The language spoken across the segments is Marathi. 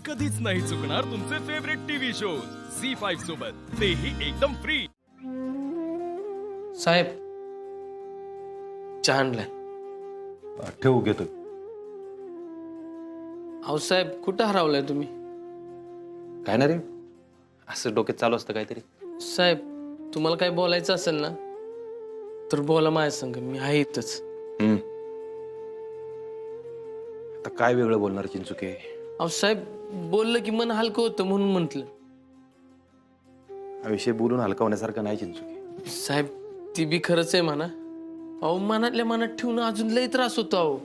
कधीच नाही चुकणार तुमचे फेवरेट टीव्ही शोज झी5 सोबत, तेही एकदम फ्री। साहेब चहा आणलाय। ठेवू घेतो। अहो साहेब कुठं हरवलाय तुम्ही? काय ना रे, असं डोक्यात चालू असतं काहीतरी। साहेब तुम्हाला काय बोलायचं असेल ना तर बोला माझ्या संग, मी आहे इथंच। आता काय वेगळं बोलणार चिंचुके? अहो साहेब बोललं की मन हलकं होतं म्हणून म्हटलं। हा विषय बोलून हलका होण्यासारखा नाही चिंचुके। साहेब ती बी खरंच आहे म्हणा। अहो मनातल्या मनात ठेवून अजून लय त्रास होतो। अहो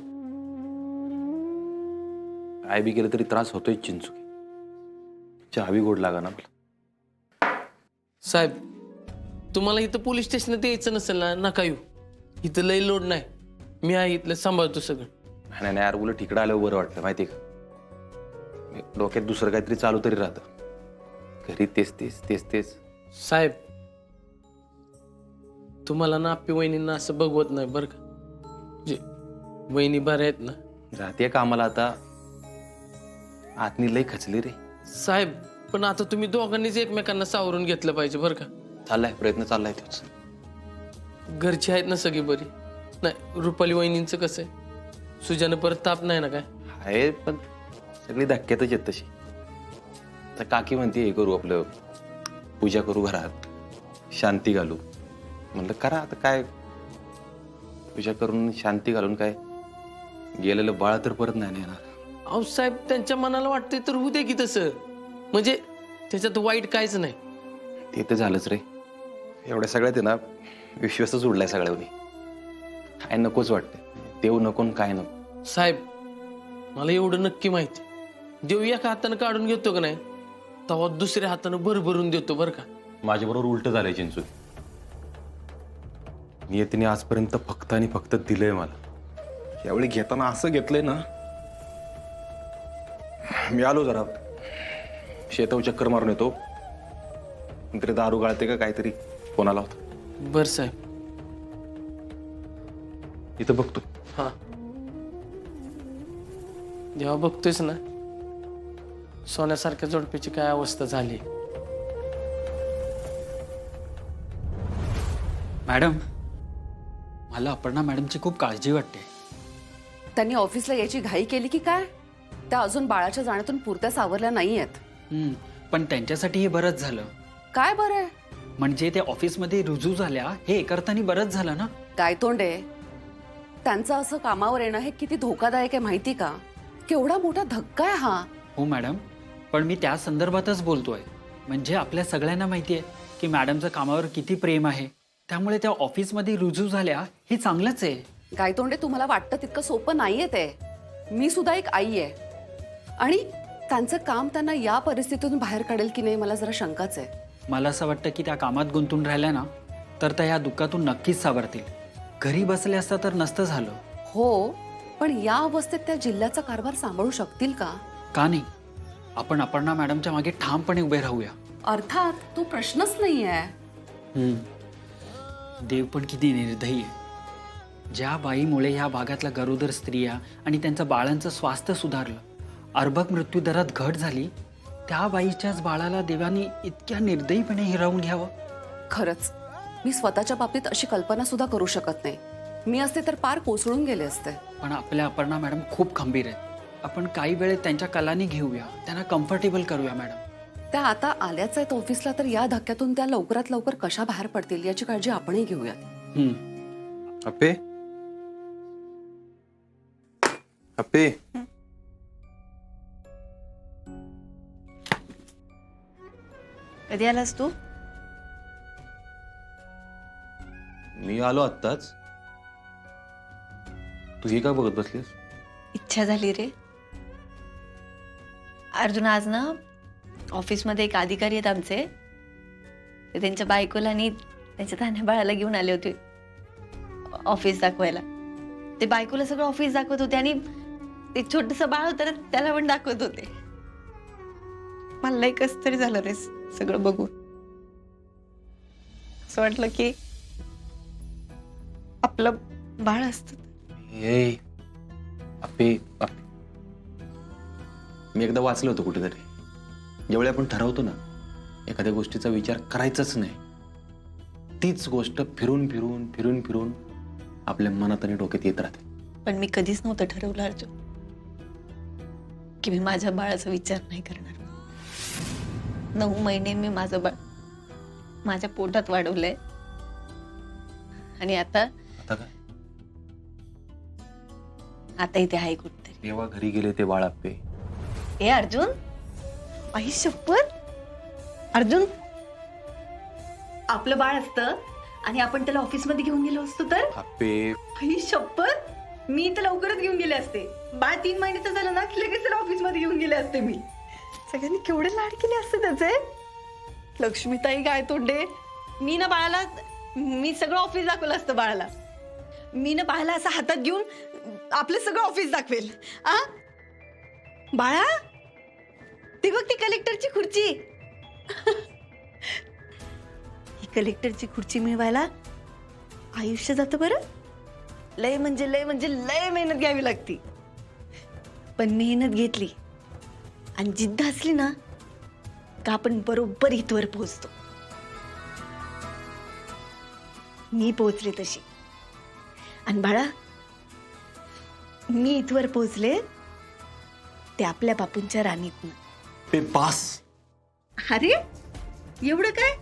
काय बी केलं तरी त्रास होतोय चिंचुके। चहावी गोड लागा ना मला। साहेब तुम्हाला इथं पोलीस स्टेशनात यायचं नसेल ना नका येऊ, इथं लय लोड नाही, मी आहे इथलं सांभाळतो सगळं। नाही नाही यार, उलट इकडं आल्यावर बरं वाटतं माहिती का। डोक्यात दुसरं काहीतरी चालू तरी राहतं, घरी तेच तेच तेच तेच। साहेब तुम्हाला ना आप्पी वहिनींना असं बघवत नाही बरं का, जे वहिनी बऱ्या आहेत ना। जाते कामाला आता, आतनी लई खचली रे। साहेब पण आता तुम्ही दोघांनीच एकमेकांना सावरून घेतलं पाहिजे बरं का। चाललाय प्रयत्न, चाललाय तोच। घरची आहेत ना सगळी बरी? नाही रुपाली वहिनींचं कसं आहे? सुजानं परत ताप नाही ना काय? आहे पण सगळी धक्क्यातच येत तशी। तर काकी म्हणते हे करू, आपलं पूजा करू घरात, शांती घालू। म्हणलं करा आता, काय पूजा करून शांती घालून काय गेलेलं बाळ तर परत नाही येणार। अहो साहेब त्यांच्या मनाला वाटतंय तर होऊ दे की तसं, म्हणजे त्याच्यात वाईट काहीच नाही। ते तर झालंच रे, एवढ्या सगळ्यात आहे ना विश्वासच उडलाय सगळ्यांनी। काय नकोच वाटतं, देव नको न काय नको। साहेब मला एवढं नक्की माहिती, देव एका हातानं काढून घेतो का नाही तेव्हा दुसऱ्या हातानं भरभरून देतो बरं का। माझ्याबरोबर उलट झालंय चिंचू। नियतीने आजपर्यंत फक्त आणि फक्त दिलंय मला, यावेळी घेताना असं घेतलंय ना। मी आलो जरा शेतावर चक्कर मारून येतो, तरी दारू गाळते का काहीतरी फोन आला होता। बरं साहेब। इथं बघतो। हा जेव्हा बघतोयस ना सोन्यासारख्या जोडपीची काय अवस्था झाली। मॅडम मला अपर्णा मॅडमची खूप काळजी वाटते। त्यांनी ऑफिसला यायची घाई केली की काय? त्या अजून बाळाच्या जाण्यातून पुरत्या सावरल्या नाहीयेत। पण त्यांच्यासाठी हे बरंच झालं। काय बरं? म्हणजे ते ऑफिसमध्ये रुजू झाल्या हे करताना बरंच झालं ना। काय तोंडे, त्यांचं असं कामावर येणं हे किती धोकादायक आहे माहिती का? केवढा मोठा धक्का आहे हा। हो मॅडम, पण मी त्या संदर्भातच बोलतोय। म्हणजे आपल्या सगळ्यांना माहिती आहे की मॅडमचं कामावर किती प्रेम आहे, त्यामुळे त्या ऑफिसमध्ये रुजू झाल्या हे चांगलंच आहे। काय तोंडे, तुम्हाला वाटतं तितकं सोपं नाहीये ते। मी सुद्धा एक आई आहे आणि त्यांचं काम त्यांना या परिस्थितीतून बाहेर काढेल की नाही मला जरा शंकाच आहे। मला असं वाटतं की त्या कामात गुंतून राहिल्या ना तर त्या ह्या दुःखातून नक्कीच सावरतील। घरी बसले असता तर नसतं झालं। हो, पण या अवस्थेत त्या जिल्ह्याचा कारभार सांभाळू शकतील का? का नाही, आपण अपर्णा मॅडमच्या मागे ठामपणे उभे राहूया। अर्थात तो प्रश्नच नाही आहे। देव पण किती निर्दयी आहे। ज्या बाईमुळे ह्या भागातल्या गरोदर स्त्रिया आणि त्यांच्या बाळांचं स्वास्थ्य सुधारलं, अर्भक मृत्यू दरात घट झाली, त्या बाईच्याच बाळाला देवाने इतक्या निर्दयीपणे हिरावून घ्यावं। खरंच मी स्वतःच्या बाबतीत अशी कल्पना सुद्धा करू शकत नाही। मी असते तर पार कोसळून गेले असते। पण आपल्या अपर्णा मॅडम खूप खंबीर आहेत। आपण काही वेळेत त्यांच्या कलानी घेऊया, त्यांना कम्फर्टेबल करूया मॅडम। त्या आता आल्याच आहेत ऑफिसला, तर या धक्क्यातून त्या लवकरात लवकर कशा बाहेर पडतील याची काळजी आपणही घेऊयात। अप्पे अप्पे, कधी आलास तू? मी आलो आत्ताच। तू ही का बघत बसलीस? इच्छा झाली रे। अर्जुन आज ना ऑफिसमध्ये एक अधिकारी आहेत आमचे, ते त्यांच्या बायकोला आणि त्यांच्या तान्ह्या बाळाला घेऊन आले होते ऑफिस दाखवायला। ते बायकोला सगळं ऑफिस दाखवत होते आणि ते छोटस बाळ होतं ना त्याला पण दाखवत होते। मला लई कस तरी झालं रे सगळं बघून। असं वाटलं की आपलं बाळ असतं। ए अप्पे, मी एकदा वाचलं होतं कुठेतरी, ज्यावेळी आपण ठरवतो ना एखाद्या गोष्टीचा विचार करायचाच नाही, तीच गोष्ट फिरून फिरून फिरून फिरून आपल्या मनात आणि डोक्यात येत राहते. पण मी कधीच नव्हतं ठरवलं अर्जुन की मी माझ्या बाळाचा विचार नाही करणार. 9 महिने मी माझं बाळ माझ्या पोटात वाढवलंय आणि आता आता काय? आता इथे आहे कुठतरी. तेव्हा घरी गेले ते बाळ आप्पे. ए अर्जुन, आई शपथ, अर्जुन आपलं बाळ असतं आणि आपण त्याला ऑफिसमध्ये घेऊन गेलो असतो तर आप्पे आई शपथ, मी तर लवकरच घेऊन गेले असते. बाळ 3 महिन्याचं झालं ना की लगेच त्याला ऑफिसमध्ये घेऊन गेले असते. मी सगळ्यांनी केवढे लाड केले असते त्याचे. लक्ष्मीताई काय तोंडे, मी ना बाळाला मी सगळं ऑफिस दाखवलं असतं. बाळाला मी ना बाळाला असं हातात घेऊन आपलं सगळं ऑफिस दाखवेल. आ बाळा, ते बघ ती कलेक्टरची खुर्ची. ही कलेक्टरची खुर्ची मिळवायला आयुष्य जातं बरं. लय म्हणजे लय मेहनत घ्यावी लागती. पण मेहनत घेतली आणि जिद्द असली ना का आपण बरोबर इथवर पोहोचतो. मी पोहोचले तशी. आणि बाळा, मी इथवर पोहोचले ते आपल्या बापूंच्या राणीतनं. पे बास. अरे एवढं काय?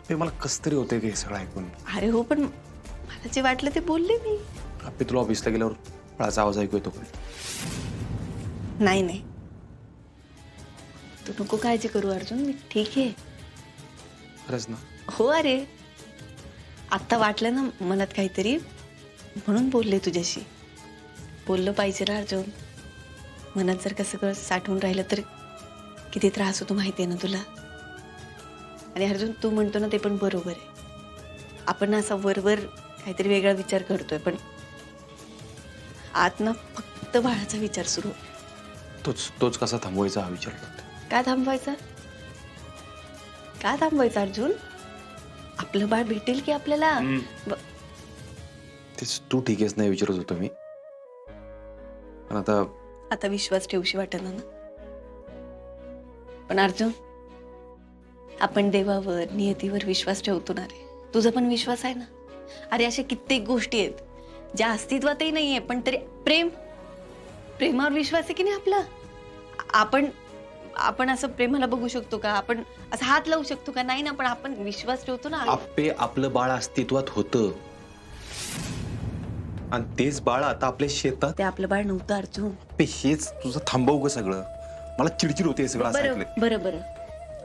पे मला कस तरी होते हे सगळं ऐकून. अरे हो, पण मला जे वाटलं ते बोलले मी. आप्पे तुला ऑफिसला गेल्यावर बाळाचा आवाज ऐकू येतो का? नाही तू नको काळजी करू अर्जुन, मी ठीक आहे. खरंच ना? हो अरे, आत्ता वाटलं ना मनात काहीतरी म्हणून बोलले तुझ्याशी. बोललं पाहिजे ना अर्जुन. मनात जर का सगळं साठवून राहिलं तर किती त्रास होतो माहिती आहे ना तुला. आणि अर्जुन, तू म्हणतो ना ते पण बरोबर आहे. आपण असा वरवर काहीतरी वेगळा विचार करतोय, पण आत ना फक्त बाळाचा विचार सुरू आहे. तोच कसा थांबवायचा हा विचार करतो. का थांबवायचा? का थांबवायचा अर्जुन? आपलं बाळ भेटेल की आपल्याला. तेच तू ठीक आहेस नाही विचारत होतो मी. पण आता विश्वास ठेवशी वाटत ना. पण अर्जुन, आपण देवावर नियतीवर विश्वास ठेवतो ना रे. तुझा पण विश्वास आहे ना. अरे अशा कित्येक गोष्टी आहेत ज्या अस्तित्वातही नाहीये, पण तरी प्रेमावर विश्वास आहे की नाही आपला. आपण असं प्रेमाला बघू शकतो का? आपण असं हात लावू शकतो का? नाही ना. पण आपण विश्वास ठेवतो ना. आप्पे आपलं बाळ अस्तित्वात होतं आणि तेच बाळ आता आपल्या शेतात. ते आपलं बाळ नव्हतं अर्जुन. पे हेच तुझं थांबवू ग सगळं. मला चिडचिड होते हे सगळं असं ऐकलं. बरं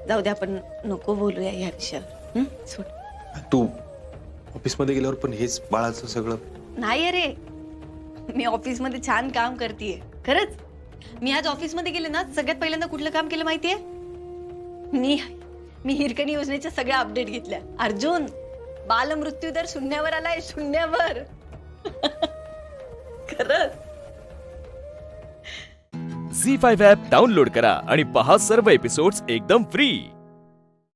जाऊ दे, आपण नको बोलूया या विषयावर. सोड. तू ऑफिसमध्ये गेल्यावर पण हेच बाळाचं सगळं. नाही अरे, मी ऑफिसमध्ये छान काम करतेय खरंच. मी आज ऑफिसमध्ये गेले ना, सगळ्यात पहिल्यांदा कुठलं काम केलं माहितीये? मी हिरकणी योजनेच्या सगळ्या अपडेट घेतल्या. अर्जुन, बालमृत्यू दर 0वर आलाय. 0वर. खरंच. झी5 ॲप डाउनलोड करा आणि पहा सर्व एपिसोड्स एकदम फ्री.